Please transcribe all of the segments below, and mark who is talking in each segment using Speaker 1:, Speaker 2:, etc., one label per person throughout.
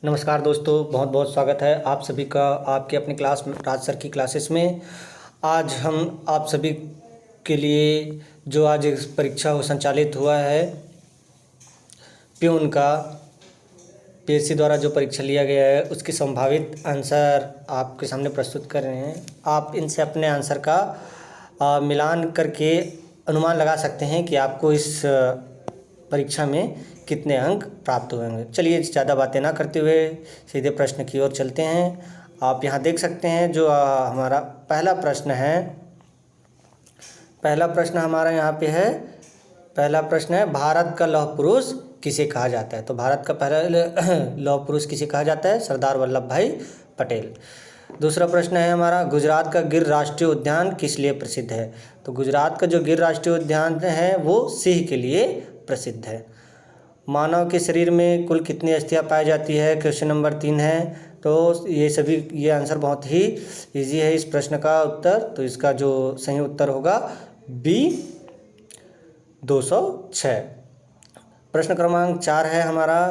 Speaker 1: नमस्कार दोस्तों, बहुत बहुत स्वागत है आप सभी का आपके अपनी क्लास में, राज सर की क्लासेस में। आज हम आप सभी के लिए जो आज एक परीक्षा वो संचालित हुआ है प्यून का, पीएससी द्वारा जो परीक्षा लिया गया है उसके संभावित आंसर आपके सामने प्रस्तुत कर रहे हैं। आप इनसे अपने आंसर का मिलान करके अनुमान लगा सकते हैं कि आपको इस परीक्षा में कितने अंक प्राप्त हुएंगे। चलिए ज़्यादा बातें ना करते हुए सीधे प्रश्न की ओर चलते हैं। आप यहाँ देख सकते हैं जो हमारा पहला प्रश्न है। पहला प्रश्न हमारा यहाँ पे है। पहला प्रश्न है, भारत का लौह पुरुष किसे कहा जाता है। तो भारत का पहला लौह पुरुष किसे कहा जाता है? सरदार वल्लभ भाई पटेल। दूसरा प्रश्न है हमारा, गुजरात का गिर राष्ट्रीय उद्यान किस लिए प्रसिद्ध है। तो गुजरात का जो गिर राष्ट्रीय उद्यान है वो सिंह के लिए प्रसिद्ध है। मानव के शरीर में कुल कितनी अस्थियां पाई जाती है? क्वेश्चन नंबर 3 है। तो ये आंसर बहुत ही इजी है इस प्रश्न का उत्तर। तो इसका जो सही उत्तर होगा बी 206। प्रश्न क्रमांक 4 है हमारा,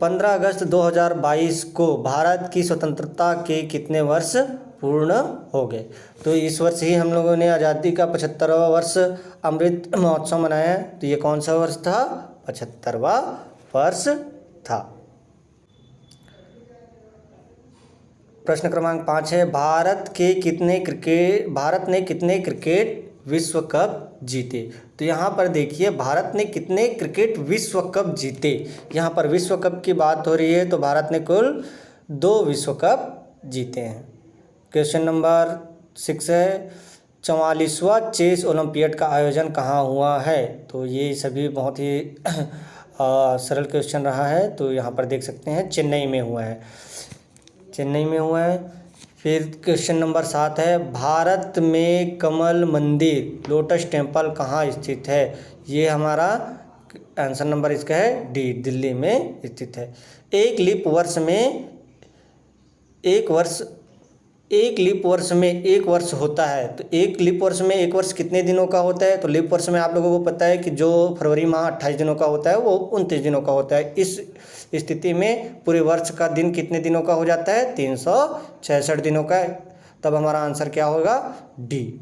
Speaker 1: 15 अगस्त 2022 को भारत की स्वतंत्रता के कितने वर्ष पूर्ण हो गए। तो इस वर्ष ही हम लोगों ने आज़ादी का 75वां वर्ष अमृत महोत्सव मनाया है। तो ये कौन सा वर्ष था? 75वां वर्ष था। प्रश्न क्रमांक 5 है, भारत ने कितने क्रिकेट विश्व कप जीते। तो यहाँ पर देखिए, भारत ने कितने क्रिकेट विश्व कप जीते। यहाँ पर विश्व कप की बात हो रही है तो भारत ने कुल 2 विश्व कप जीते हैं। क्वेश्चन नंबर 6 है, 44वां चेस ओलंपियाड का आयोजन कहाँ हुआ है। तो ये सभी बहुत ही सरल क्वेश्चन रहा है। तो यहाँ पर देख सकते हैं चेन्नई में हुआ है, चेन्नई में हुआ है। फिर क्वेश्चन नंबर 7 है, भारत में कमल मंदिर लोटस टेम्पल कहाँ स्थित है। ये हमारा आंसर नंबर इसका है डी, दिल्ली में स्थित है। एक लीप वर्ष में एक वर्ष होता है। तो एक लीप वर्ष में एक वर्ष कितने दिनों का होता है। तो लीप वर्ष में आप लोगों को पता है कि जो फरवरी माह 28 दिनों का होता है वो 29 दिनों का होता है। इस स्थिति में पूरे वर्ष का दिन कितने दिनों का हो जाता है? 366 दिनों का है। तब हमारा आंसर क्या होगा? डी।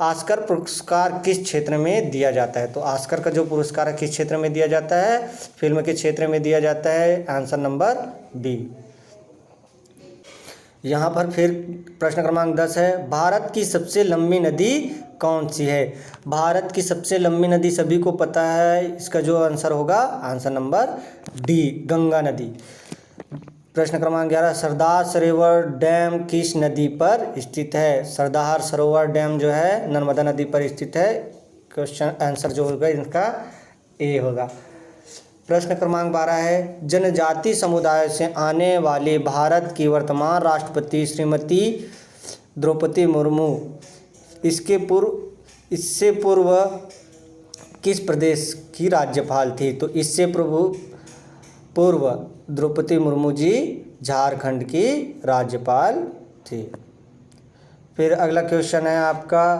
Speaker 1: ऑस्कर पुरस्कार किस क्षेत्र में दिया जाता है। तो ऑस्कर का जो पुरस्कार है किस क्षेत्र में दिया जाता है? फिल्म के क्षेत्र में दिया जाता है। Answer number B. यहाँ पर फिर प्रश्न क्रमांक 10 है, भारत की सबसे लंबी नदी कौन सी है। भारत की सबसे लंबी नदी सभी को पता है, इसका जो आंसर होगा आंसर नंबर डी, गंगा नदी। प्रश्न क्रमांक 11, सरदार सरोवर डैम किस नदी पर स्थित है। सरदार सरोवर डैम जो है नर्मदा नदी पर स्थित है। क्वेश्चन आंसर जो होगा इनका ए होगा। प्रश्न क्रमांक 12 है, जनजाति समुदाय से आने वाले भारत की वर्तमान राष्ट्रपति श्रीमती द्रौपदी मुर्मू इससे पूर्व किस प्रदेश की राज्यपाल थी। तो इससे पूर्व द्रौपदी मुर्मू जी झारखंड की राज्यपाल थी। फिर अगला क्वेश्चन है आपका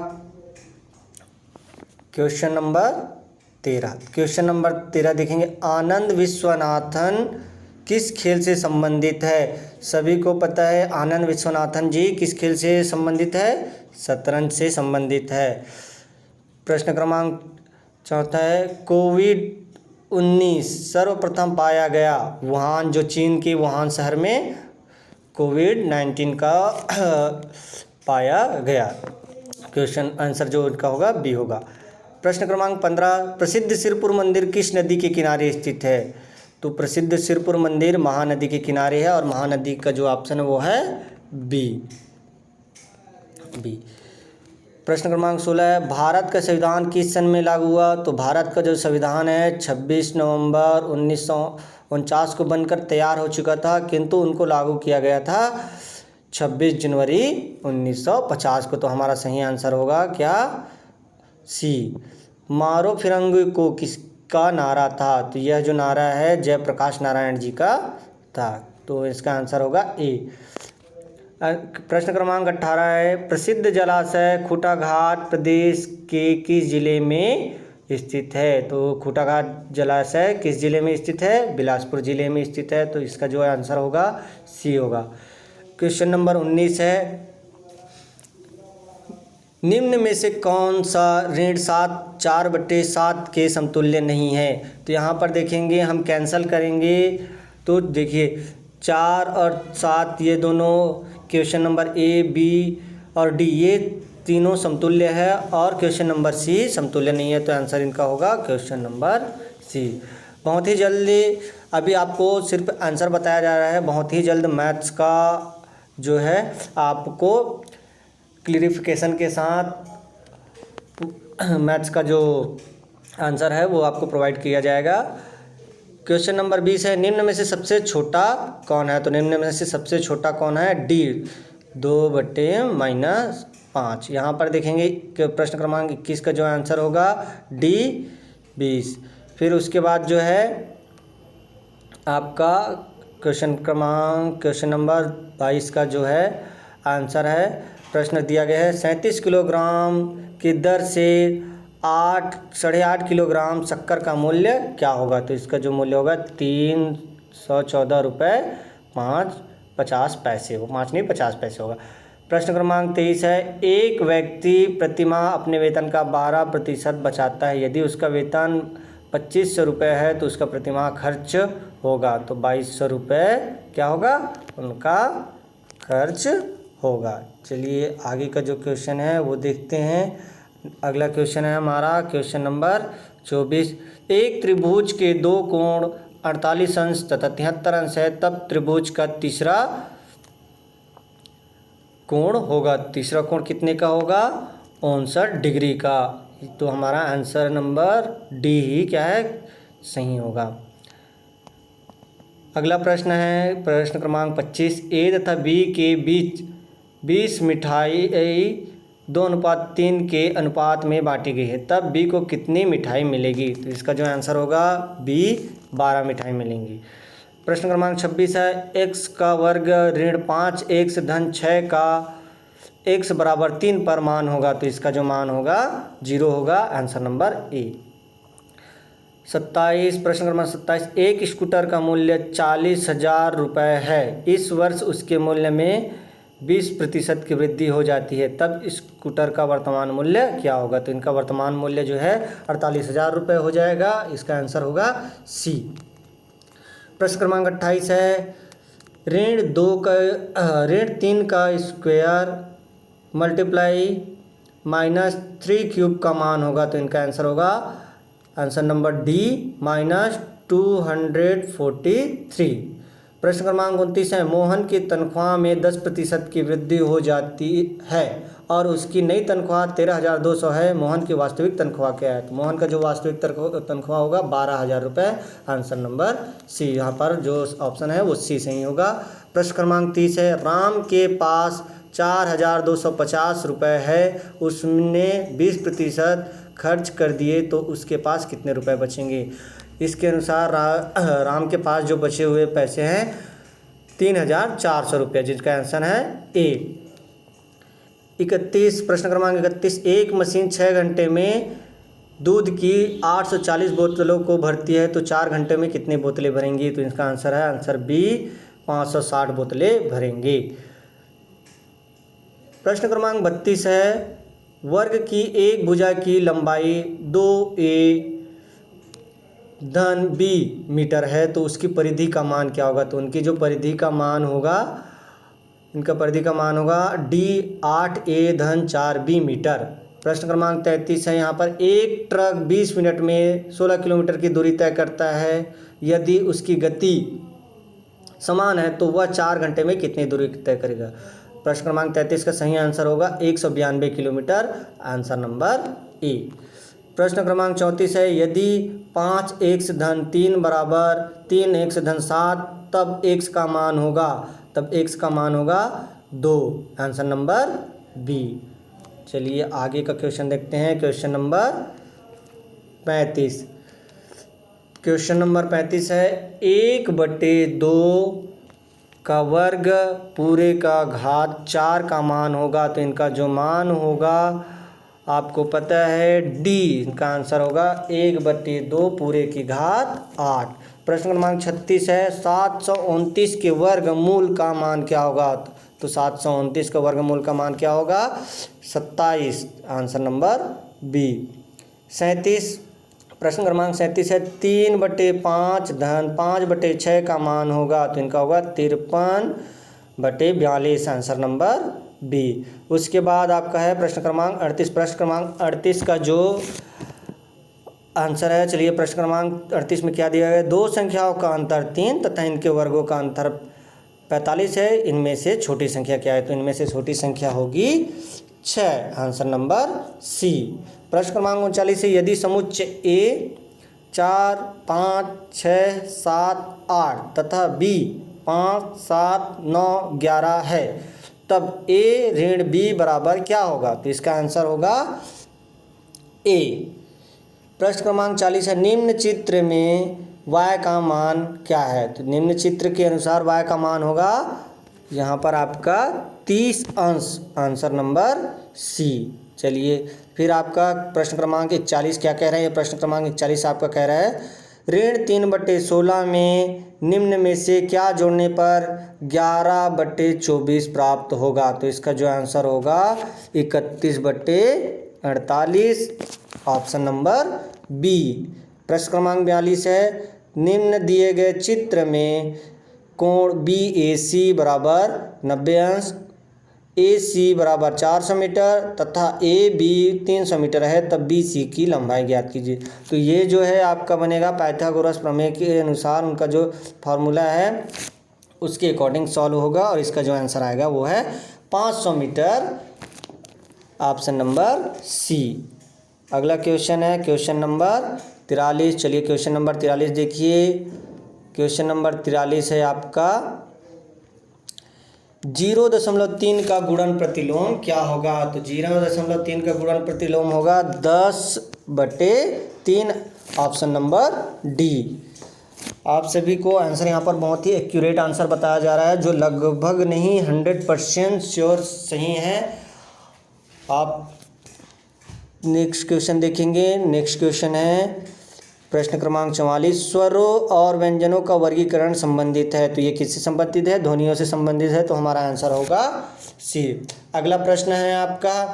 Speaker 1: क्वेश्चन नंबर 13। क्वेश्चन नंबर 13 देखेंगे, आनंद विश्वनाथन किस खेल से संबंधित है। सभी को पता है आनंद विश्वनाथन जी किस खेल से संबंधित है? शतरंज से संबंधित है। प्रश्न क्रमांक 4 है, कोविड-19 सर्वप्रथम पाया गया वुहान, जो चीन के वुहान शहर में कोविड-19 का पाया गया। क्वेश्चन आंसर जो उनका होगा बी होगा। प्रश्न क्रमांक 15, प्रसिद्ध सिरपुर मंदिर किस नदी के किनारे स्थित है। तो प्रसिद्ध सिरपुर मंदिर महानदी के किनारे है और महानदी का जो ऑप्शन है वो है बी। प्रश्न क्रमांक 16 है, भारत का संविधान किस सन में लागू हुआ। तो भारत का जो संविधान है 26 नवंबर 1949 को बनकर तैयार हो चुका था, किंतु उनको लागू किया गया था 26 जनवरी 1950 को। तो हमारा सही आंसर होगा क्या? सी। मारो फिरंगी को किसका नारा था। तो यह जो नारा है जयप्रकाश नारायण जी का था। तो इसका आंसर होगा ए। प्रश्न क्रमांक 18 है, प्रसिद्ध जलाशय खूटा घाट प्रदेश के किस जिले में स्थित है। तो खूंटाघाट जलाशय किस जिले में स्थित है? बिलासपुर जिले में स्थित है। तो इसका जो आंसर होगा सी होगा। क्वेश्चन नंबर 19 है, निम्न में से कौन सा ऋण 4/7 के समतुल्य नहीं है? तो यहाँ पर देखेंगे, हम कैंसल करेंगे तो देखिए 4 और 7 ये दोनों क्वेश्चन नंबर ए, बी और डी ये तीनों समतुल्य है और क्वेश्चन नंबर सी समतुल्य नहीं है। तो आंसर इनका होगा क्वेश्चन नंबर सी। बहुत ही जल्दी अभी आपको सिर्फ आंसर बताया जा रहा है, बहुत ही जल्द मैथ्स का जो है आपको क्लियरिफिकेशन के साथ मैथ्स का जो आंसर है वो आपको प्रोवाइड किया जाएगा। क्वेश्चन नंबर 20 है, निम्न में से सबसे छोटा कौन है? तो निम्न में से सबसे छोटा कौन है? डी 2/-5। यहाँ पर देखेंगे कि प्रश्न क्रमांक 21 का जो आंसर होगा डी 20। फिर उसके बाद जो है आपका क्वेश्चन नंबर 22 का जो है आंसर है, प्रश्न दिया गया है 37 किलोग्राम की दर से 8.5 किलोग्राम शक्कर का मूल्य क्या होगा? तो इसका जो मूल्य होगा 314 रुपये 50 पैसे हो, 5 नहीं 50 पैसे होगा। प्रश्न क्रमांक 23 है, एक व्यक्ति प्रतिमाह अपने वेतन का 12% बचाता है। यदि उसका वेतन 2500 रुपये है तो उसका प्रतिमाह खर्च होगा। तो 2200 रुपये क्या होगा? उनका खर्च होगा। चलिए आगे का जो क्वेश्चन है वो देखते हैं। अगला क्वेश्चन है हमारा क्वेश्चन नंबर 24, एक त्रिभुज के 2 कोण 48 अंश तथा 73 अंश है, तब त्रिभुज का तीसरा कोण होगा। तीसरा कोण कितने का होगा? 59 डिग्री का। तो हमारा आंसर नंबर डी ही क्या है? सही होगा। अगला प्रश्न है प्रश्न क्रमांक 25, ए तथा बी के बीच 20 मिठाई 2:3 के अनुपात में बांटी गई है, तब बी को कितनी मिठाई मिलेगी? तो इसका जो आंसर होगा बी 12 मिठाई मिलेंगी। प्रश्न क्रमांक 26 है, x का वर्ग ऋण 5 x धन 6 का x बराबर 3 पर मान होगा। तो इसका जो मान होगा 0 होगा। Answer number A. 27 प्रश्न क्रमांक 27, एक स्कूटर का मूल्य 40,000 रुपये है। इस वर्ष उसके मूल्य में 20% की वृद्धि हो जाती है, तब स्कूटर का वर्तमान मूल्य क्या होगा? तो इनका वर्तमान मूल्य जो है 48,000 रुपये हो जाएगा। इसका आंसर होगा सी। प्रश्न क्रमांक 28 है, ऋण 3 का स्क्वायर मल्टीप्लाई -3 क्यूब का मान होगा। तो इनका आंसर होगा आंसर नंबर डी -243। प्रश्न क्रमांक 29 है, मोहन की तनख्वाह में 10% की वृद्धि हो जाती है और उसकी नई तनख्वाह 13,200 है। मोहन की वास्तविक तनख्वाह क्या है? तो मोहन का जो वास्तविक तनख्वाह होगा 12,000 रुपये। Answer number C. यहाँ पर जो ऑप्शन है वो सी सही होगा। प्रश्न क्रमांक 30 है, राम के पास 4,250 रुपये है, उसने 20% खर्च कर दिए तो उसके पास कितने रुपए बचेंगे? इसके अनुसार राम के पास जो बचे हुए पैसे हैं 3,400 रुपये, जिसका आंसर है ए। 31 प्रश्न क्रमांक 31, एक मशीन 6 घंटे में दूध की 840 बोतलों को भरती है, तो 4 घंटे में कितनी बोतलें भरेंगी? तो इसका आंसर है आंसर बी 560 बोतलें भरेंगी। प्रश्न क्रमांक 32 है, वर्ग की एक भुजा की लंबाई 2a धन b मीटर है, तो उसकी परिधि का मान क्या होगा? तो उनकी जो परिधि का मान होगा, इनका परिधि का मान होगा d 8a धन 4b मीटर। प्रश्न क्रमांक 33 है, यहाँ पर एक ट्रक 20 मिनट में 16 किलोमीटर की दूरी तय करता है। यदि उसकी गति समान है तो वह 4 घंटे में कितनी दूरी तय करेगा? प्रश्न क्रमांक 33 का सही आंसर होगा 192 किलोमीटर। Answer number A. प्रश्न क्रमांक 34 है, यदि 5x धन 3 बराबर 3x धन 7, तब x का मान होगा 2। Answer number B. चलिए आगे का क्वेश्चन देखते हैं। Question number 35। क्वेश्चन नंबर 35 है, 1/2 का वर्ग पूरे का घात 4 का मान होगा। तो इनका जो मान होगा आपको पता है डी इनका आंसर होगा 1/2 पूरे की घात 8। प्रश्न क्रमांक 36 है 729 के वर्गमूल का मान क्या होगा? तो 729 का वर्गमूल का मान क्या होगा? 27, आंसर नंबर बी। 37, प्रश्न क्रमांक 37 है 3/5 धन 5/6 का मान होगा, तो इनका होगा 53/42, आंसर नंबर बी। उसके बाद आपका है प्रश्न क्रमांक 38। प्रश्न क्रमांक 38 का जो आंसर है, चलिए प्रश्न क्रमांक 38 में क्या दिया गया है? दो संख्याओं का अंतर 3 तथा इनके वर्गों का अंतर 45 है, इनमें से छोटी संख्या क्या है? तो इनमें से छोटी संख्या होगी 6, आंसर नंबर सी। प्रश्न क्रमांक 39 है यदि समुच्चय ए 4, 5, 6, 7, 8 तथा बी 5, 7, 9, 11 है, तब ए ऋण बी बराबर क्या होगा? तो इसका आंसर होगा ए। प्रश्न क्रमांक 40 है निम्न चित्र में y का मान क्या है? तो निम्न चित्र के अनुसार y का मान होगा यहाँ पर आपका 30 अंश, आंसर नंबर सी। चलिए फिर आपका प्रश्न क्रमांक 41 क्या कह रहा है? ये प्रश्न क्रमांक 41 आपका कह रहा है ऋण 3/16 में निम्न में से क्या जोड़ने पर 11/24 प्राप्त होगा? तो इसका जो आंसर होगा 31/48, ऑप्शन नंबर बी। प्रश्न क्रमांक 42 है निम्न दिए गए चित्र में कोण BAC बराबर 90 अंश, AC बराबर 400 मीटर तथा AB 300 मीटर है, तब BC की लंबाई ज्ञात कीजिए। तो ये जो है आपका बनेगा पाइथागोरस प्रमेय के अनुसार उनका जो फार्मूला है उसके अकॉर्डिंग सॉल्व होगा, और इसका जो आंसर आएगा वो है 500 मीटर, ऑप्शन नंबर सी। अगला क्वेश्चन है क्वेश्चन नंबर 43। चलिए क्वेश्चन नंबर 43 देखिए। क्वेश्चन नंबर 43 है आपका 0.3 का गुणन प्रतिलोम क्या होगा? तो 0.3 का गुणन प्रतिलोम होगा 10/3, ऑप्शन नंबर डी। आप सभी को आंसर यहाँ पर बहुत ही एक्यूरेट आंसर बताया जा रहा है, जो लगभग नहीं 100% श्योर सही है। आप नेक्स्ट क्वेश्चन देखेंगे। नेक्स्ट क्वेश्चन है प्रश्न क्रमांक 44 स्वरों और व्यंजनों का वर्गीकरण संबंधित है, तो ये किससे संबंधित है? ध्वनियों से संबंधित है, तो हमारा आंसर होगा सी। अगला प्रश्न है आपका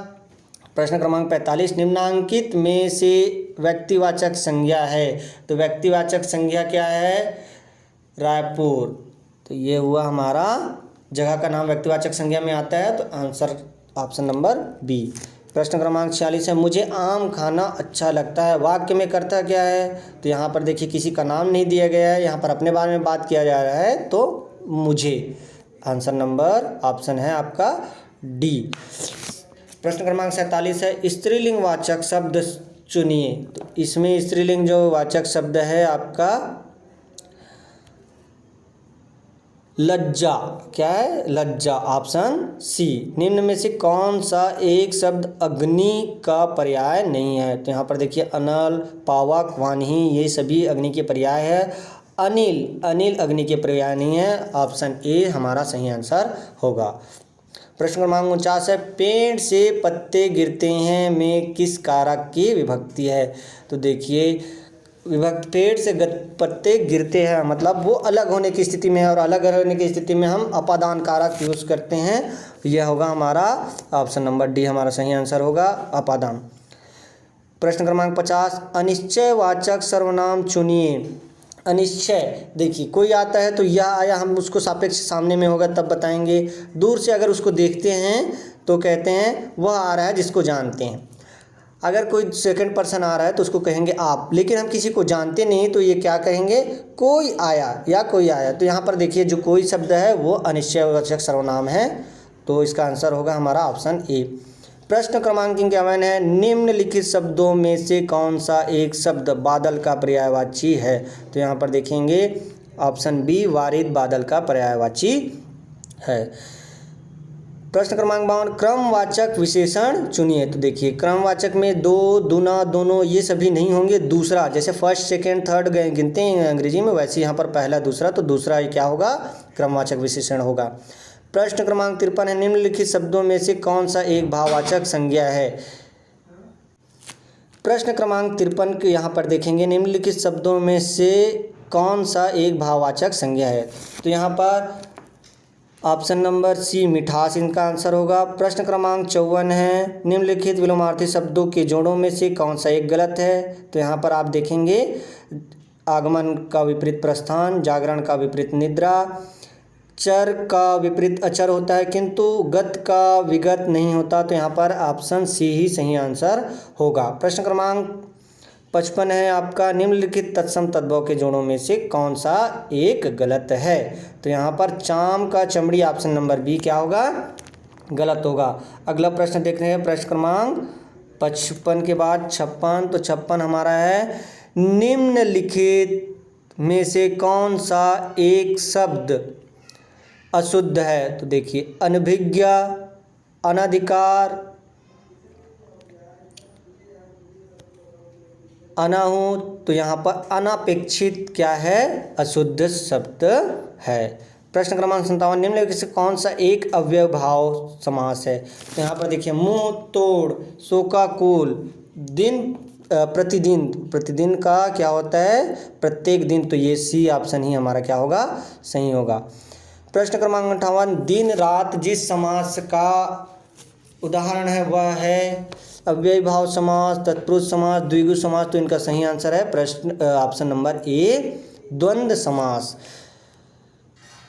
Speaker 1: प्रश्न क्रमांक 45 निम्नांकित में से व्यक्तिवाचक संज्ञा है, तो व्यक्तिवाचक संज्ञा क्या है? रायपुर। तो ये हुआ हमारा जगह का नाम व्यक्तिवाचक संज्ञा में आता है, तो आंसर ऑप्शन नंबर बी। प्रश्न क्रमांक 46 है मुझे आम खाना अच्छा लगता है, वाक्य में कर्ता क्या है? तो यहाँ पर देखिए किसी का नाम नहीं दिया गया है, यहाँ पर अपने बारे में बात किया जा रहा है, तो मुझे, आंसर नंबर ऑप्शन है आपका डी। प्रश्न क्रमांक 47 है स्त्रीलिंग वाचक शब्द चुनिए, तो इसमें स्त्रीलिंग जो वाचक शब्द है आपका लज्जा, क्या है? लज्जा, ऑप्शन सी। निम्न में से कौन सा एक शब्द अग्नि का पर्याय नहीं है? तो यहाँ पर देखिए अनल, पावक, वानही, ये सभी अग्नि के पर्याय है। अनिल अग्नि के पर्याय नहीं है, ऑप्शन ए हमारा सही आंसर होगा। प्रश्न क्रमांक 49 है पेड़ से पत्ते गिरते हैं में किस कारक की विभक्ति है? तो देखिए विभक्ति पेड़ से पत्ते गिरते हैं मतलब वो अलग होने की स्थिति में है, और अलग होने की स्थिति में हम अपादान कारक यूज करते हैं, यह होगा हमारा ऑप्शन नंबर डी, हमारा सही आंसर होगा अपादान। प्रश्न क्रमांक 50 अनिश्चयवाचक सर्वनाम चुनिए। अनिश्चय, देखिए कोई आता है तो यह आया, हम उसको सापेक्ष सामने में होगा तब बताएंगे। दूर से अगर उसको देखते हैं तो कहते हैं वह आ रहा है जिसको जानते हैं। अगर कोई सेकंड पर्सन आ रहा है तो उसको कहेंगे आप, लेकिन हम किसी को जानते नहीं तो ये क्या कहेंगे? कोई आया या कोई आया। तो यहाँ पर देखिए जो कोई शब्द है वो अनिश्चयवाचक सर्वनाम है, तो इसका आंसर होगा हमारा ऑप्शन ए। प्रश्न क्रमांक 51 है निम्नलिखित शब्दों में से कौन सा एक शब्द बादल का पर्यायवाची है? तो यहाँ पर देखेंगे ऑप्शन बी वारिद बादल का पर्यायवाची है। प्रश्न क्रमांक 52 क्रमवाचक विशेषण चुनिए। तो देखिए क्रमवाचक में दो, दुना, दोनों ये सभी नहीं होंगे, दूसरा जैसे फर्स्ट, सेकंड, थर्ड गिनते हैं अंग्रेजी में, वैसे यहाँ पर पहला, दूसरा, तो दूसरा क्या होगा? क्रमवाचक विशेषण होगा। प्रश्न क्रमांक 53 है निम्नलिखित शब्दों में से कौन सा एक भाववाचक संज्ञा है? प्रश्न क्रमांक 53 के यहाँ पर देखेंगे, निम्नलिखित शब्दों में से कौन सा एक भाववाचक संज्ञा है। तो यहाँ पर ऑप्शन नंबर सी मिठास इनका आंसर होगा। प्रश्न क्रमांक 54 है, निम्नलिखित विलोमार्थी शब्दों के जोड़ों में से कौन सा एक गलत है। तो यहाँ पर आप देखेंगे, आगमन का विपरीत प्रस्थान, जागरण का विपरीत निद्रा, चर का विपरीत अचर होता है किंतु गत का विगत नहीं होता। तो यहाँ पर ऑप्शन सी ही सही आंसर होगा। प्रश्न क्रमांक 55 है आपका, निम्नलिखित तत्सम तद्भव के जोड़ों में से कौन सा एक गलत है। तो यहाँ पर चाम का चमड़ी ऑप्शन नंबर बी क्या होगा, गलत होगा। अगला प्रश्न देख रहे हैं, प्रश्न क्रमांक 55 के बाद 56। तो 56 हमारा है, निम्नलिखित में से कौन सा एक शब्द अशुद्ध है। तो देखिए, अनभिज्ञा, अनधिकार, अनाहूत। तो यहाँ पर अनापेक्षित क्या है, अशुद्ध शब्द है। प्रश्न क्रमांक 57, निम्नलिखित से कौन सा एक अव्ययभाव समास है। तो यहाँ पर देखिए, मुंह तोड़, शोकाकुल, दिन प्रतिदिन, प्रतिदिन का क्या होता है, प्रत्येक दिन। तो ये सी ऑप्शन ही हमारा क्या होगा, सही होगा। प्रश्न क्रमांक 58, दिन रात जिस समास का उदाहरण है वह है अव्ययभाव समास, तत्पुरुष समास, द्विगु समास। तो इनका सही आंसर है प्रश्न ऑप्शन नंबर ए, द्वंद्व समास।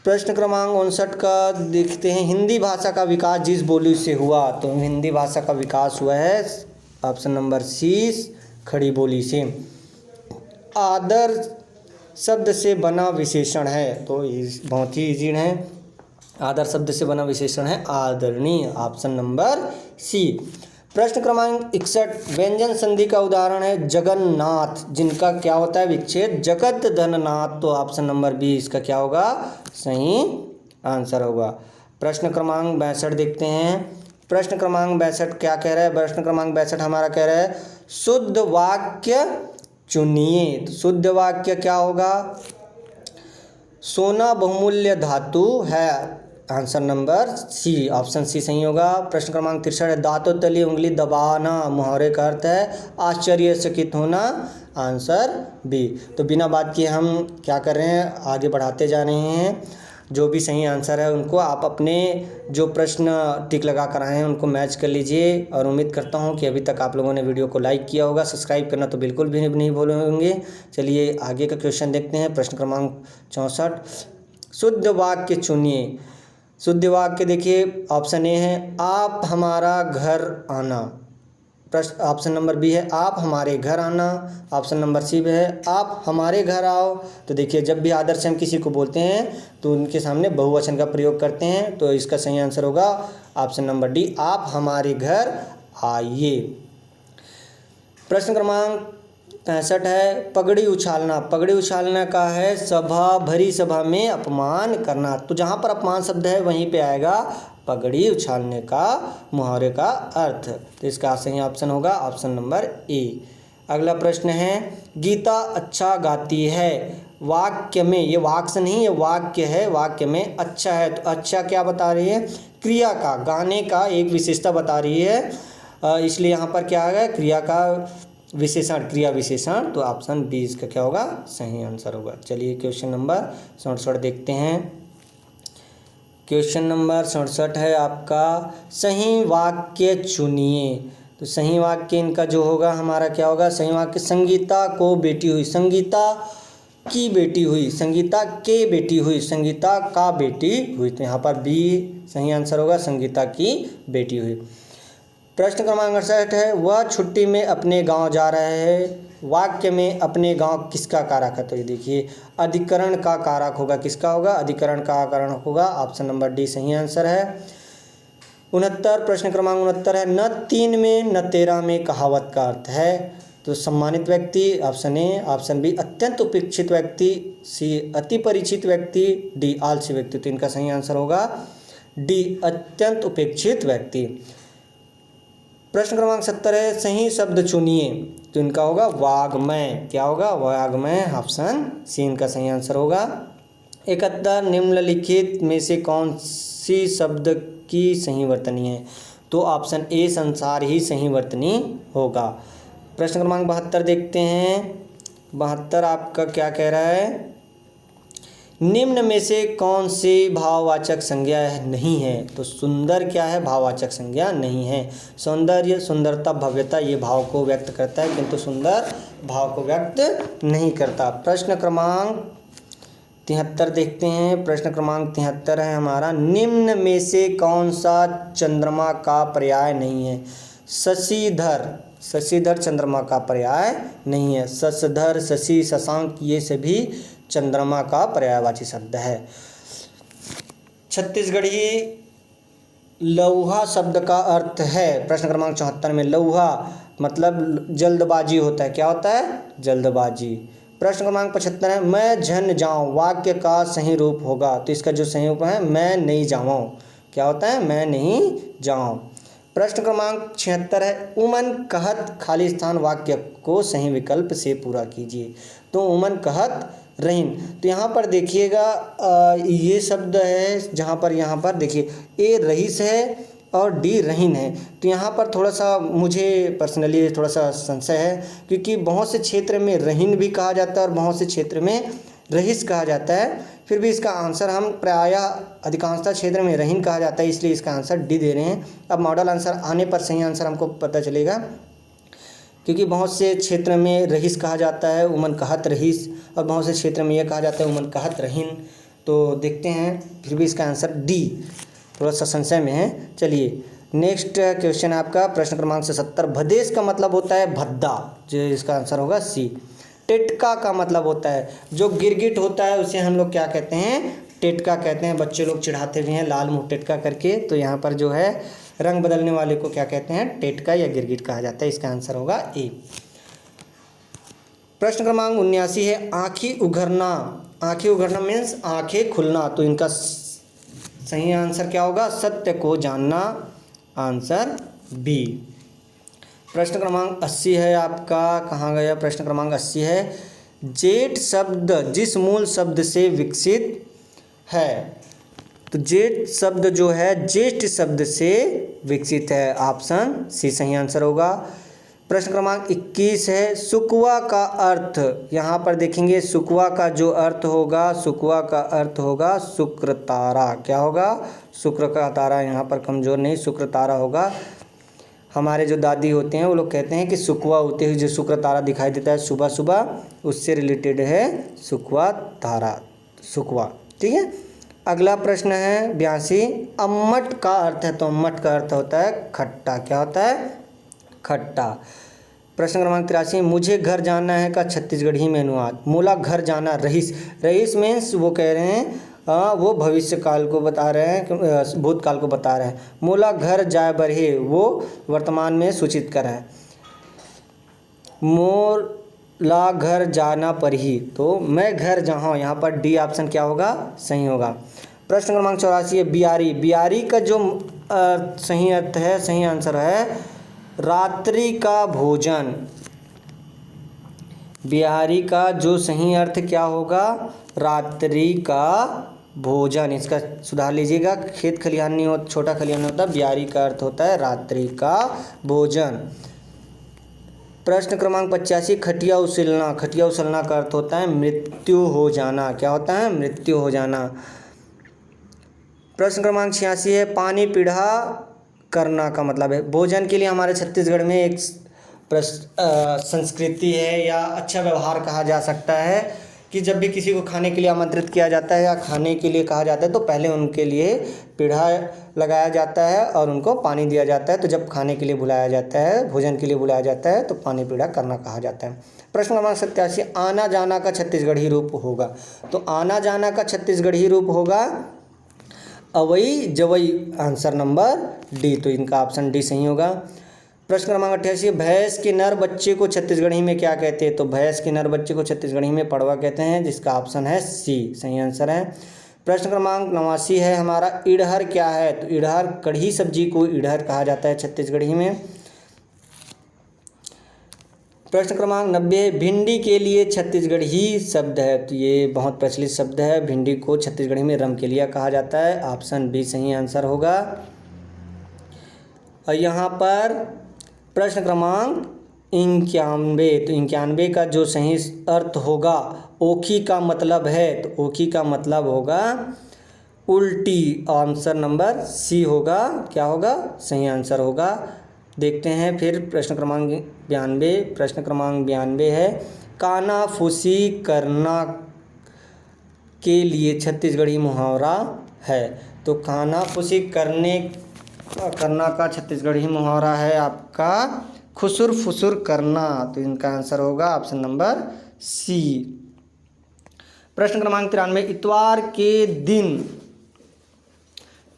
Speaker 1: प्रश्न क्रमांक 59 का देखते हैं, हिंदी भाषा का विकास जिस बोली से हुआ। तो हिंदी भाषा का विकास हुआ है ऑप्शन नंबर सी, खड़ी बोली से। आदर शब्द से बना विशेषण है। तो बहुत ही इजी है, आदर शब्द से बना विशेषण है आदरणीय, ऑप्शन नंबर सी। प्रश्न क्रमांक 61, व्यंजन संधि का उदाहरण है जगन्नाथ, जिनका क्या होता है विच्छेद जगत धननाथ। तो ऑप्शन नंबर बी इसका क्या होगा, सही आंसर होगा। प्रश्न क्रमांक 62 देखते हैं, प्रश्न क्रमांक 62 क्या कह रहा है। प्रश्न क्रमांक 62 हमारा कह रहा है शुद्ध वाक्य चुनिए। तो शुद्ध वाक्य क्या होगा, सोना बहुमूल्य धातु है, answer number C, option C सही होगा। प्रश्न क्रमांक 63 है, दांतों तली उंगली दबाना, मुहावरे का अर्थ है आश्चर्यचकित होना, आंसर बी। तो बिना बात किए हम क्या कर रहे हैं, आगे बढ़ाते जा रहे हैं। जो भी सही आंसर है उनको आप अपने जो प्रश्न टिक लगा कर आए हैं उनको मैच कर लीजिए। और उम्मीद करता हूं कि अभी तक आप लोगों ने वीडियो को लाइक किया होगा, सब्सक्राइब करना तो बिल्कुल भी नहीं भूलेंगे। चलिए आगे का क्वेश्चन देखते हैं। प्रश्न क्रमांक 64, शुद्ध वाक्य चुनिए। शुद्ध वाक्य देखिए, ऑप्शन ए है आप हमारा घर आना, प्रश्न ऑप्शन नंबर बी है आप हमारे घर आना, ऑप्शन नंबर सी है आप हमारे घर आओ। तो देखिए, जब भी आदर से हम किसी को बोलते हैं तो उनके सामने बहुवचन का प्रयोग करते हैं। तो इसका सही आंसर होगा ऑप्शन नंबर डी, आप हमारे घर आइए। प्रश्न क्रमांक 65 है, पगड़ी उछालना। पगड़ी उछालना का है सभा, भरी सभा में अपमान करना। तो जहाँ पर अपमान शब्द है वहीं पे आएगा पगड़ी उछालने का मुहावरे का अर्थ। तो इसका सही ऑप्शन होगा ऑप्शन नंबर ए। अगला प्रश्न है, गीता अच्छा गाती है। वाक्य में, ये वाक्य से नहीं, ये वाक्य है, वाक्य में अच्छा है। तो अच्छा क्या बता रही है, क्रिया का, गाने का एक विशेषता बता रही है, इसलिए यहाँ पर क्या आ गया, क्रिया का विशेषण, क्रिया विशेषण। तो ऑप्शन बी इसका क्या होगा, सही आंसर होगा। चलिए क्वेश्चन नंबर 67 देखते हैं। क्वेश्चन नंबर 67 है आपका, सही वाक्य चुनिए। तो सही वाक्य इनका जो होगा हमारा क्या होगा, सही वाक्य संगीता को बेटी हुई, संगीता की बेटी हुई, संगीता के बेटी हुई, संगीता का बेटी हुई। तो यहाँ पर बी सही आंसर होगा, संगीता की बेटी हुई। प्रश्न क्रमांक 68 है, वह छुट्टी में अपने गांव जा रहे हैं। वाक्य में अपने गांव किसका कारक है। तो ये देखिए, अधिकरण का कारक होगा, किसका होगा, अधिकरण का कारक होगा, ऑप्शन नंबर डी सही आंसर है। 69, प्रश्न क्रमांक 69 है, न 3 में न 13 में कहावत का अर्थ है। तो सम्मानित व्यक्ति, ऑप्शन ए, ऑप्शन बी अत्यंत उपेक्षित व्यक्ति, सी अति परिचित व्यक्ति, डी आलसी व्यक्ति। तो इनका सही आंसर होगा डी अत्यंत उपेक्षित व्यक्ति। प्रश्न क्रमांक 70 है, सही शब्द चुनिए। तो इनका होगा वाग्मय, क्या होगा, वाग्मय, ऑप्शन सी इनका सही आंसर होगा। 71, निम्नलिखित में से कौन सी शब्द की सही वर्तनी है। तो ऑप्शन ए संसार ही सही वर्तनी होगा। प्रश्न क्रमांक 72 देखते हैं। 72 आपका क्या कह रहा है, निम्न में से कौन सी भाववाचक संज्ञा नहीं है। तो सुंदर क्या है, भाववाचक संज्ञा नहीं है। सौंदर्य, सुंदरता, भव्यता ये भाव को व्यक्त करता है, किंतु सुंदर भाव को व्यक्त नहीं करता। प्रश्न क्रमांक 73 देखते हैं। प्रश्न क्रमांक 73 है हमारा, निम्न में से कौन सा चंद्रमा का पर्याय नहीं है। शशिधर, शशिधर चंद्रमा का पर्याय नहीं है। शशधर, शशि, शशांक ये सभी चंद्रमा का पर्यायवाची शब्द है। छत्तीसगढ़ी लौहा शब्द का अर्थ है। प्रश्न क्रमांक 74 में लौहा मतलब जल्दबाजी होता है। क्या होता है, जल्दबाजी। प्रश्न क्रमांक 75 है, मैं झन जाऊं वाक्य का सही रूप होगा। तो इसका जो सही रूप है, मैं नहीं जाऊं। क्या होता है, मैं नहीं जाऊं। प्रश्न क्रमांक 76 है, उमन कहत खाली स्थान वाक्य को सही विकल्प से पूरा कीजिए। तो उमन कहत रहीन, तो यहाँ पर देखिएगा ये शब्द है जहाँ पर, यहाँ पर देखिए ए रईस है और डी रहीन है। तो यहाँ पर थोड़ा सा मुझे पर्सनली थोड़ा सा संशय है, क्योंकि बहुत से क्षेत्र में रहीन भी कहा जाता है और बहुत से क्षेत्र में रईस कहा जाता है। फिर भी इसका आंसर हम प्रायः अधिकांशतः क्षेत्र में रहीन कहा जाता है, इसलिए इसका आंसर डी दे रहे हैं। अब मॉडल आंसर आने पर सही आंसर हमको पता चलेगा, क्योंकि बहुत से क्षेत्र में रईस कहा जाता है, उमन कहत रईस, और बहुत से क्षेत्र में यह कहा जाता है उमन कहत रहीन। तो देखते हैं, फिर भी इसका आंसर डी थोड़ा सा संशय में है। चलिए नेक्स्ट क्वेश्चन आपका प्रश्न क्रमांक 77, भदेश का मतलब होता है भद्दा, जो इसका आंसर होगा सी। टेटका का मतलब होता है, जो गिरगिट होता है उसे हम लोग क्या कहते हैं, टेटका कहते हैं। बच्चे लोग चिढ़ाते भी हैं लाल मुँह टेटका करके। तो यहाँ पर जो है रंग बदलने वाले को क्या कहते हैं, टेटका या गिरगिट कहा जाता है। इसका आंसर होगा ए। प्रश्न क्रमांक 79 है, आँखें उघरना। आँखें उघरना मीन्स आँखें खुलना। तो इनका सही आंसर क्या होगा, सत्य को जानना, आंसर बी। प्रश्न क्रमांक 80 है आपका, कहाँ गया प्रश्न क्रमांक 80 है, जेठ शब्द जिस मूल शब्द से विकसित है। तो जेठ शब्द जो है ज्येष्ठ शब्द से विकसित है, ऑप्शन सी सही आंसर होगा। प्रश्न क्रमांक 21 है, सुकवा का अर्थ। यहाँ पर देखेंगे सुकवा का जो अर्थ होगा, सुकवा का अर्थ होगा शुक्र तारा। क्या होगा, शुक्र का तारा। यहाँ पर कमजोर नहीं, शुक्र तारा होगा। हमारे जो दादी होते हैं वो लोग कहते हैं कि सुकवा होते हुए जो शुक्र तारा दिखाई देता है सुबह सुबह, उससे रिलेटेड है सुकवा तारा, सुकवा। ठीक है। अगला प्रश्न है 82, अम्मट का अर्थ है। तो अम्मट का अर्थ होता है खट्टा। क्या होता है, खट्टा। प्रश्न क्रमांक 83, मुझे घर जाना है का छत्तीसगढ़ी में अनुवाद। मोला घर जाना, रईस। रईस मीन्स वो कह रहे हैं वो भविष्य काल को बता रहे हैं, भूतकाल को बता रहे हैं। मोला घर जाए बरहे, वो वर्तमान में सूचित कर रहा है। मोला घर जाना पर ही, तो मैं घर जाऊँ। यहाँ पर डी ऑप्शन क्या होगा, सही होगा। प्रश्न क्रमांक 84 है, बियारी। बियारी का जो सही अर्थ है, सही आंसर है रात्रि का भोजन। बिहारी का जो सही अर्थ क्या होगा, रात्रि का भोजन। इसका सुधार लीजिएगा, खेत खलिहान नहीं होता, छोटा खलिहान होता, बिहारी का अर्थ होता है रात्रि का भोजन। प्रश्न क्रमांक 85, खटिया उछलना। खटिया उछलना का अर्थ होता है मृत्यु हो जाना। क्या होता है, मृत्यु हो जाना। प्रश्न क्रमांक 86 है, पानी पीढ़ा करना का मतलब है भोजन के लिए। हमारे छत्तीसगढ़ में एक संस्कृति है या अच्छा व्यवहार कहा जा सकता है कि जब भी किसी को खाने के लिए आमंत्रित किया जाता है या खाने के लिए कहा जाता है तो पहले उनके लिए पीढ़ा लगाया जाता है और उनको पानी दिया जाता है। तो जब खाने के लिए बुलाया जाता है, भोजन के लिए बुलाया जाता है, तो पानी पीढ़ा करना कहा जाता है। प्रश्न क्रमांक 87, आना जाना का छत्तीसगढ़ी रूप होगा। तो आना जाना का छत्तीसगढ़ी रूप होगा अवई जवई, आंसर नंबर डी। तो इनका ऑप्शन डी सही होगा। प्रश्न क्रमांक 88, भैंस के नर बच्चे को छत्तीसगढ़ी में क्या कहते हैं। तो भैंस के नर बच्चे को छत्तीसगढ़ी में पड़वा कहते हैं, जिसका ऑप्शन है सी सही आंसर है। प्रश्न क्रमांक 89 है हमारा, इड़हर क्या है। तो इड़हर, कढ़ी सब्जी को इड़हर कहा जाता है छत्तीसगढ़ी में। प्रश्न क्रमांक 90, भिंडी के लिए छत्तीसगढ़ी शब्द है। तो ये बहुत प्रचलित शब्द है, भिंडी को छत्तीसगढ़ी में रमकेलिया कहा जाता है, ऑप्शन बी सही आंसर होगा। और यहाँ पर प्रश्न क्रमांक 91। तो 91 का जो सही अर्थ होगा, ओखी का मतलब है, तो ओखी का मतलब होगा उल्टी। आंसर नंबर सी होगा, क्या होगा, सही आंसर होगा। देखते हैं फिर प्रश्न क्रमांक 92। प्रश्न क्रमांक 92 है, कानाफूसी करना के लिए छत्तीसगढ़ी मुहावरा है। तो कानाफूसी करना का छत्तीसगढ़ी मुहावरा है आपका खुसुर फुसुर करना। तो इनका आंसर होगा ऑप्शन नंबर सी। प्रश्न क्रमांक 93, इतवार के दिन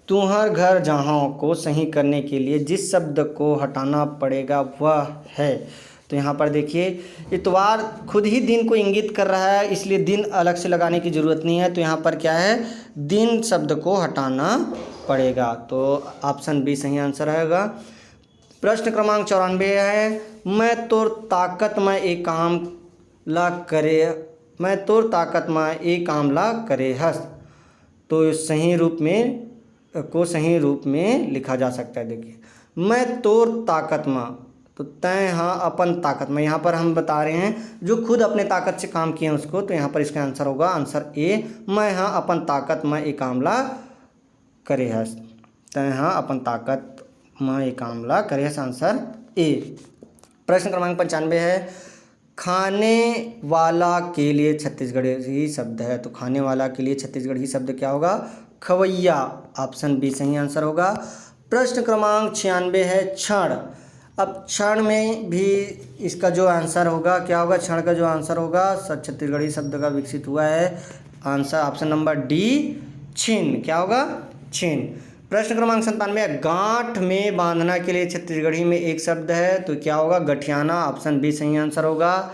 Speaker 1: तुम्हार घर जहाँ को सही करने के लिए जिस शब्द को हटाना पड़ेगा वह है। तो यहाँ पर देखिए, इतवार खुद ही दिन को इंगित कर रहा है, इसलिए दिन अलग से लगाने की ज़रूरत नहीं है। तो यहाँ पर क्या है, दिन शब्द को हटाना पड़ेगा। तो ऑप्शन बी सही आंसर रहेगा। प्रश्न क्रमांक 94 है, मैं तोर ताकत में एक काम ला करे, मैं तोर ताकत में एक काम ला करे हस। तो सही रूप में लिखा जा सकता है। देखिए, मैं तोर ताकत में, तो तय हाँ अपन ताकत में, यहाँ पर हम बता रहे हैं जो खुद अपने ताकत से काम किए हैं उसको। तो यहाँ पर इसका आंसर होगा आंसर ए, मैं हाँ अपन ताकत में एक कामला करे हस। तय हाँ अपन ताकत में एक कामला करे हस, आंसर ए। प्रश्न क्रमांक 95 है, खाने वाला के लिए छत्तीसगढ़ी शब्द है। तो खाने वाला के लिए छत्तीसगढ़ी शब्द क्या होगा, खवैया। ऑप्शन बी सही आंसर होगा। प्रश्न क्रमांक 96 है, क्षण। अब क्षण में भी इसका जो आंसर होगा क्या होगा, क्षण का जो आंसर होगा छत्तीसगढ़ी शब्द का विकसित हुआ है, आंसर ऑप्शन नंबर डी, छिन। क्या होगा, छिन। प्रश्न क्रमांक 97, गांठ में बांधना के लिए छत्तीसगढ़ी में एक शब्द है। तो क्या होगा, गठियाना। ऑप्शन बी सही आंसर होगा।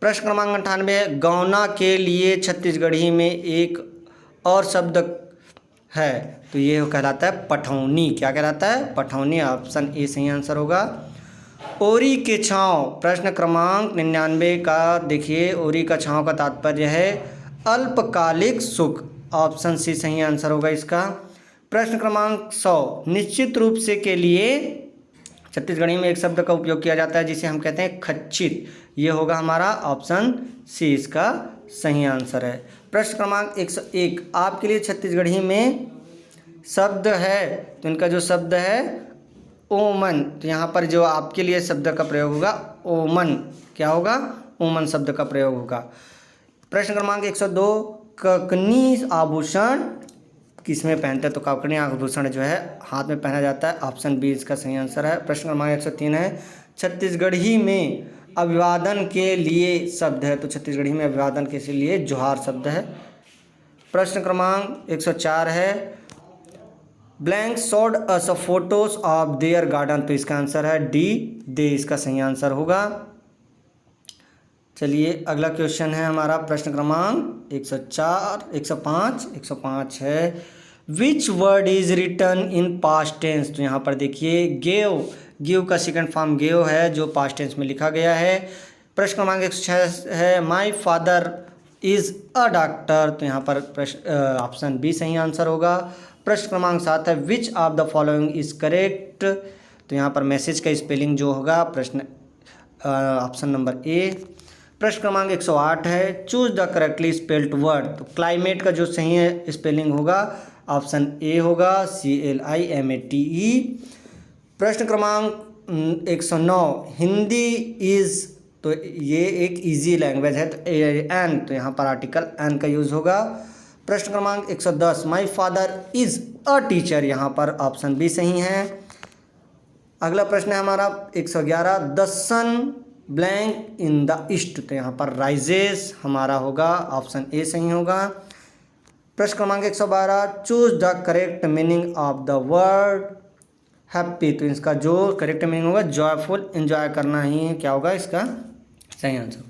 Speaker 1: प्रश्न क्रमांक 98, गौना के लिए छत्तीसगढ़ी में एक और शब्द है। तो ये कहलाता है पठौनी। क्या कहलाता है, पठौनी। ऑप्शन ए सही आंसर होगा। ओरी के छाँव, प्रश्न क्रमांक 99 का देखिए, ओरी का छाँव का तात्पर्य है अल्पकालिक सुख। ऑप्शन सी सही आंसर होगा इसका। प्रश्न क्रमांक 100, निश्चित रूप से के लिए छत्तीसगढ़ी में एक शब्द का उपयोग किया जाता है जिसे हम कहते हैं खच्चित। ये होगा हमारा ऑप्शन सी इसका सही आंसर है। प्रश्न क्रमांक 101, आपके लिए छत्तीसगढ़ी में शब्द है। तो इनका जो शब्द है ओमन। तो यहाँ पर जो आपके लिए शब्द का प्रयोग होगा ओमन। क्या होगा, ओमन शब्द का प्रयोग होगा। प्रश्न क्रमांक 102, ककनी आभूषण किसमें पहनते हैं। तो ककनी आभूषण जो है हाथ में पहना जाता है। ऑप्शन बी इसका सही आंसर है। प्रश्न क्रमांक 103 है, छत्तीसगढ़ी में अभिवादन के लिए शब्द है। तो छत्तीसगढ़ी में अभिवादन के लिए जोहार शब्द है। प्रश्न क्रमांक 104 है, blank showed us photos of their garden. तो इसका आंसर है डी, दे इसका सही आंसर होगा। चलिए अगला क्वेश्चन है हमारा प्रश्न क्रमांक 105 है, which word is written in past tense. तो यहाँ पर देखिए गिव का सेकंड फॉर्म गेव है जो पास्ट टेंस में लिखा गया है। प्रश्न क्रमांक 106 है, my father is a doctor. तो यहाँ पर ऑप्शन बी सही आंसर होगा। प्रश्न क्रमांक 7 है, which of the following is correct. तो यहाँ पर मैसेज का स्पेलिंग जो होगा प्रश्न ऑप्शन नंबर ए। प्रश्न क्रमांक 108 है, choose the correctly spelled word. तो क्लाइमेट का जो सही है स्पेलिंग होगा ऑप्शन ए होगा, CLIMATE। प्रश्न क्रमांक 109, हिंदी इज। तो ये एक इजी लैंग्वेज है। तो एन, तो यहाँ पर आर्टिकल एन का यूज़ होगा। प्रश्न क्रमांक 110, my father is a teacher. यहाँ पर ऑप्शन बी सही है। अगला प्रश्न है हमारा 111, the sun blank in the east. तो यहाँ पर राइजेस हमारा होगा, ऑप्शन ए सही होगा। प्रश्न क्रमांक 112, choose the correct meaning of the word happy. तो इसका जो करेक्ट मीनिंग होगा जॉयफुल, एंजॉय करना ही है। क्या होगा इसका सही आंसर।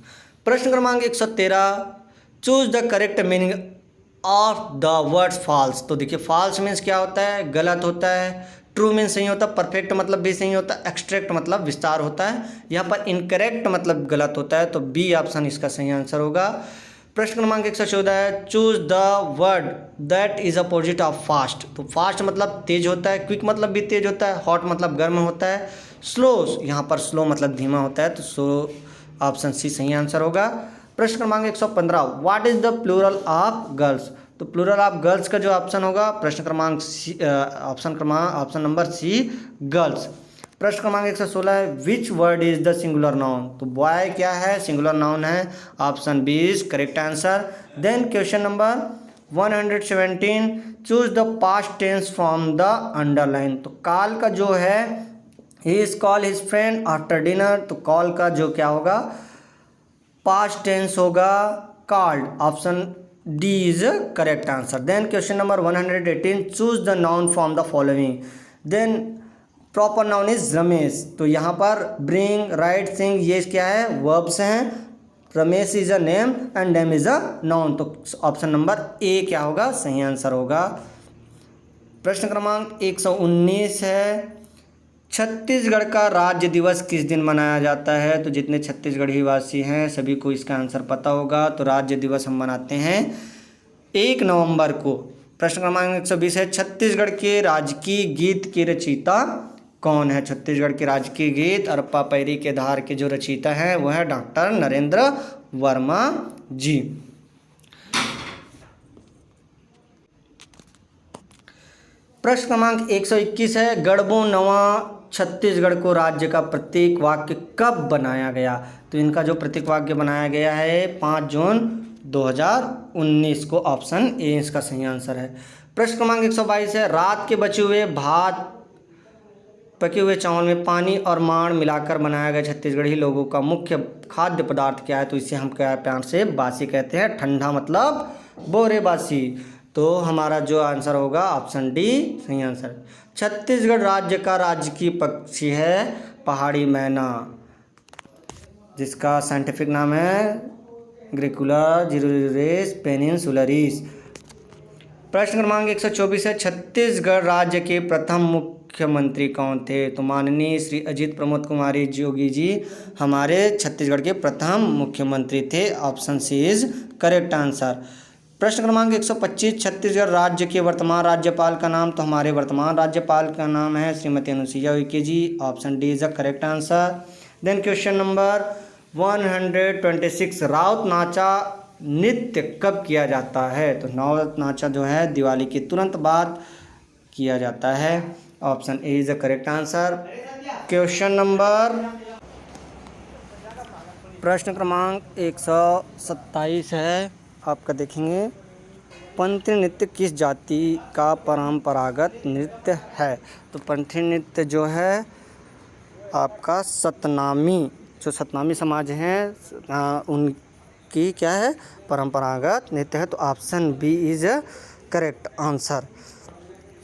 Speaker 1: प्रश्न क्रमांक 113, choose the correct meaning of the words falls. तो देखिए फॉल्स मीन्स क्या होता है, गलत होता है। ट्रू मीन्स सही होता है, परफेक्ट मतलब भी सही होता है, एक्सट्रैक्ट मतलब विस्तार होता है। यहाँ पर इनकरेक्ट मतलब गलत होता है। तो बी ऑप्शन इसका सही आंसर होगा। प्रश्न क्रमांक 114 है, choose the word that is opposite of fast. तो फास्ट मतलब तेज होता है, क्विक मतलब भी तेज होता है, हॉट मतलब गर्म होता है, स्लो, यहाँ पर स्लो मतलब धीमा होता है, तो स्लो ऑप्शन सी सही आंसर होगा। प्रश्न क्रमांक 115, what is the plural of girls? तो प्लूरल ऑफ गर्ल्स का जो ऑप्शन होगा ऑप्शन नंबर सी गर्ल्स। प्रश्न क्रमांक 116 है, which word is the singular noun? तो बॉय क्या है? सिंगुलर नाउन है, option B is correct answer. Then question number 117, choose the past tense from the underline. तो कॉल का जो है, he is call his friend after dinner, तो call का जो क्या होगा, पास्ट टेंस होगा called, option D is correct answer. Then question number 118, choose the noun from the following. Then proper noun is Ramesh, तो यहाँ पर ब्रिंग, राइट, सिंग, ये क्या है, वर्ब्स हैं। Ramesh is a name and name is a noun, तो option number ए क्या होगा, सही आंसर होगा। प्रश्न क्रमांक 119 है, छत्तीसगढ़ का राज्य दिवस किस दिन मनाया जाता है? तो जितने छत्तीसगढ़ी वासी हैं सभी को इसका आंसर पता होगा। तो राज्य दिवस हम मनाते हैं 1 नवंबर को। प्रश्न क्रमांक 120 है, छत्तीसगढ़ के राजकीय गीत के रचयिता कौन है? छत्तीसगढ़ के राजकीय गीत अरप्पा पैरी के धार के जो रचयिता हैं वह है डॉक्टर नरेंद्र वर्मा जी। प्रश्न क्रमांक 121 है, गढ़बो नवा छत्तीसगढ़ को राज्य का प्रतीक वाक्य कब बनाया गया? तो इनका जो प्रतीक वाक्य बनाया गया है 5 जून 2019 को, ऑप्शन ए इसका सही आंसर है। प्रश्न क्रमांक 122 है, रात के बचे हुए भात, पके हुए चावल में पानी और माड़ मिलाकर बनाया गया छत्तीसगढ़ी लोगों का मुख्य खाद्य पदार्थ क्या है? तो इसे हम क्या प्यार से बासी कहते हैं, ठंडा मतलब बोरे बासी। तो हमारा जो आंसर होगा ऑप्शन डी सही आंसर। छत्तीसगढ़ राज्य का राजकीय पक्षी है पहाड़ी मैना, जिसका साइंटिफिक नाम है ग्रेकुला जिरुरेस पेनिनसुलरिस। प्रश्न क्रमांक 124 है, छत्तीसगढ़ राज्य के प्रथम मुख्यमंत्री कौन थे? तो माननीय श्री अजित प्रमोद कुमारी योगी जी हमारे छत्तीसगढ़ के प्रथम मुख्यमंत्री थे, option C is correct answer. प्रश्न क्रमांक 125, छत्तीसगढ़ राज्य के वर्तमान राज्यपाल का नाम? तो हमारे वर्तमान राज्यपाल का नाम है Shrimati Anusuiya Uike ji, option D is the correct answer. Then question number 126, Raut Nacha नृत्य कब किया जाता है? तो राउत नाचा जो है दिवाली के तुरंत बाद किया जाता है, option A is the correct answer. Question number प्रश्न क्रमांक 127 है, आपका देखेंगे, पंथी नृत्य किस जाति का परंपरागत नृत्य है? तो पंथी नृत्य जो है आपका सतनामी, जो सतनामी समाज हैं उनकी क्या है, परंपरागत नृत्य है, तो option B is correct answer.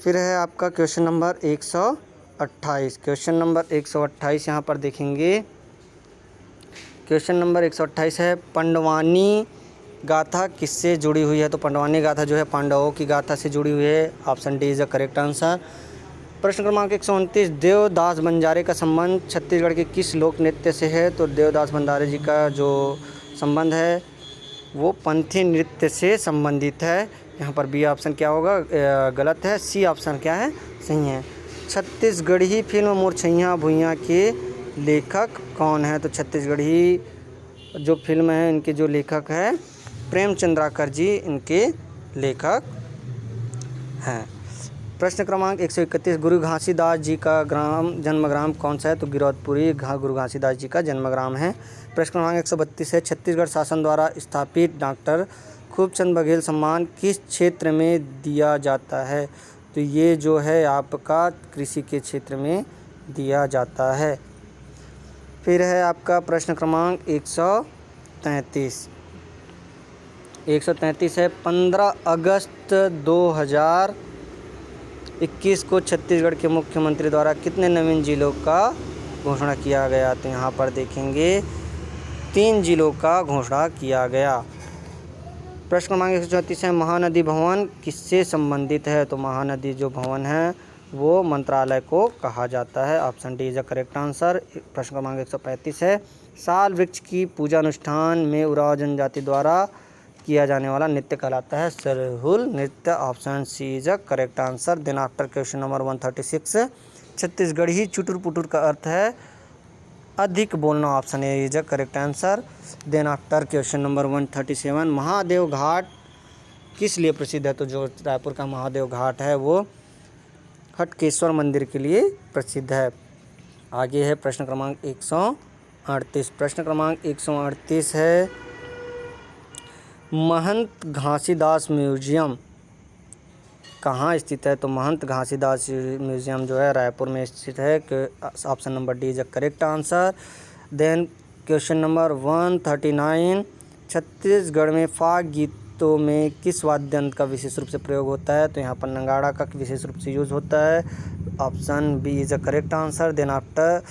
Speaker 1: फिर है आपका क्वेश्चन नंबर 128। क्वेश्चन नंबर 128 यहाँ पर देखेंगे, क्वेश्चन नंबर 128 है, पांडवानी गाथा किससे जुड़ी हुई है? तो पांडवानी गाथा जो है पांडवों की गाथा से जुड़ी हुई है, option D is the correct answer. प्रश्न क्रमांक 129, देवदास बंजारे का संबंध छत्तीसगढ़ के किस लोक नृत्य से है? तो देवदास बंजारे जी का जो संबंध है वो पंथी नृत्य से संबंधित है, यहाँ पर बी ऑप्शन क्या होगा, गलत है, सी ऑप्शन क्या है, सही है। छत्तीसगढ़ी फिल्म मूर्छइयाँ भुइयाँ के लेखक कौन है? तो छत्तीसगढ़ी जो फिल्म है इनके जो लेखक है प्रेम चंद्राकर जी इनके लेखक हैं। प्रश्न क्रमांक 131, गुरु घासीदास जी का जन्मग्राम कौन सा है? तो गिरौदपुरी गुरु घासीदास जी का जन्मग्राम है। प्रश्न क्रमांक 132 है, छत्तीसगढ़ शासन द्वारा स्थापित डॉक्टर खूबचंद बघेल सम्मान किस क्षेत्र में दिया जाता है? तो ये जो है आपका कृषि के क्षेत्र में दिया जाता है। फिर है आपका प्रश्न क्रमांक 133 है, 15 अगस्त 2021 को छत्तीसगढ़ के मुख्यमंत्री द्वारा कितने नवीन जिलों का घोषणा किया गया? तो यहाँ पर देखेंगे 3 जिलों का घोषणा किया गया। प्रश्न क्रमांक 134 है, महानदी भवन किससे संबंधित है? तो महानदी जो भवन है वो मंत्रालय को कहा जाता है, option D is the correct answer. प्रश्न क्रमांक 135 है, साल वृक्ष की पूजा अनुष्ठान में उरांव जनजाति द्वारा किया जाने वाला नृत्य कहलाता है सरहुल नृत्य, option C is the correct answer. Then after question number 136, Chhattisgarhi चुटुर पुटुर का अर्थ है अधिक बोलना। Option A is the correct answer. Then after question number 137, Mahadev Ghat किस लिए प्रसिद्ध है? तो जो रायपुर का महादेव घाट है वो हटकेश्वर मंदिर के लिए प्रसिद्ध है। आगे है प्रश्न क्रमांक 138। प्रश्न क्रमांक 138 है, महंत घासीदास म्यूजियम कहाँ स्थित है? तो महंत घासीदास म्यूजियम जो है रायपुर में स्थित है। Option number D is the correct answer. Then question number 139, Chhattisgarh में फाग गीतों में किस वाद्य यंत्र का विशेष रूप से प्रयोग होता है? तो यहाँ पर नगाड़ा का विशेष रूप से यूज़ होता है। Option B is the correct answer. Then after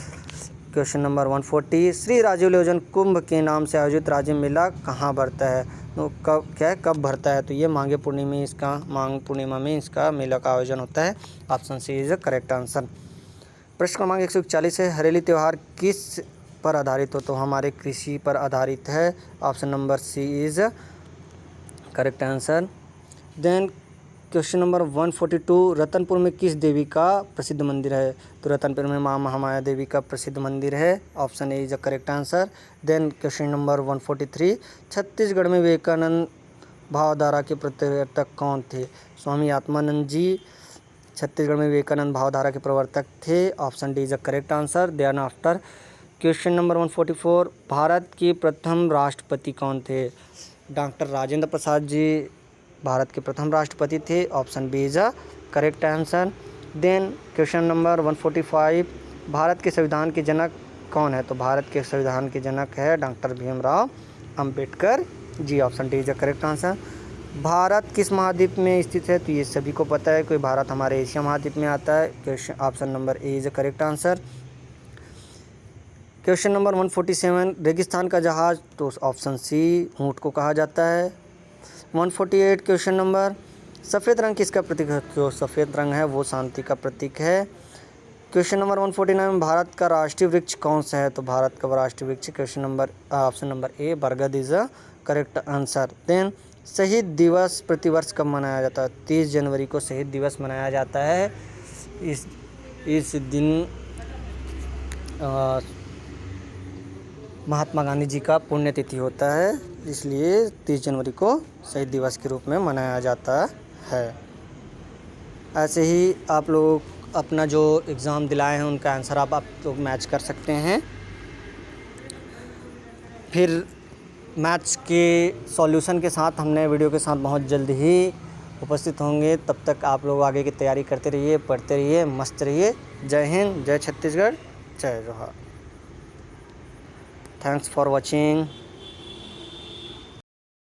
Speaker 1: question number 140, Shri Rajiv योजन कुंभ के नाम से आयोजित राज्य मेला कहाँ भरता है? तो कब भरता है? तो ये माघ पूर्णिमा में इसका मेला का आयोजन होता है। Option C is the correct answer. प्रश्न क्रमांक 141 है, हरेली त्यौहार किस पर आधारित हो? तो हमारे कृषि पर आधारित है। Option number C is correct answer. Then question number 142, Ratanpur में किस देवी का प्रसिद्ध मंदिर है? तो रतनपुर में माँ महामाया देवी का प्रसिद्ध मंदिर है। Option A is the correct answer. Then question number 143, Chhattisgarh में विवेकानंद भावधारा के प्रवर्तक कौन थे? स्वामी आत्मानंद जी छत्तीसगढ़ में विवेकानंद भावधारा के प्रवर्तक थे। Option D is the correct answer. Then after question number 144, Bharat के प्रथम राष्ट्रपति कौन थे? डॉक्टर राजेंद्र प्रसाद जी भारत के प्रथम राष्ट्रपति थे। Option B is the correct answer. Then question number 145, Bharat के संविधान के जनक कौन है? तो भारत के संविधान के जनक है doctor Bhimrao Ambedkar ji. Option D is the correct answer. Bharat किस महाद्वीप में स्थित है? तो ये सभी को पता है कि भारत हमारे एशिया महाद्वीप में आता है। Question option number A is the correct answer. Question number 147, रेगिस्तान का जहाज? तो ऑप्शन सी ऊँट को कहा जाता है। 148 क्वेश्चन नंबर, सफ़ेद रंग किसका प्रतीक है? जो सफ़ेद रंग है वो शांति का प्रतीक है। क्वेश्चन नंबर 149, भारत का राष्ट्रीय वृक्ष कौन सा है? तो भारत का राष्ट्रीय वृक्ष question number option number A बरगद is a correct answer. Then शहीद दिवस प्रतिवर्ष कब मनाया जाता है? 30 जनवरी को शहीद दिवस मनाया जाता है। इस दिन महात्मा गांधी जी का पुण्यतिथि होता है, इसलिए 30 जनवरी को शहीद दिवस के रूप में मनाया जाता है। ऐसे ही आप लोग अपना जो एग्ज़ाम दिलाए हैं उनका आंसर आप लोग मैच कर सकते हैं। फिर मैथ्स के सॉल्यूशन के साथ हम नए वीडियो के साथ बहुत जल्द ही उपस्थित होंगे। तब तक आप लोग आगे की तैयारी करते रहिए, पढ़ते रहिए, मस्त रहिए। जय हिंद, जय छत्तीसगढ़, जय जोहार। Thanks for watching.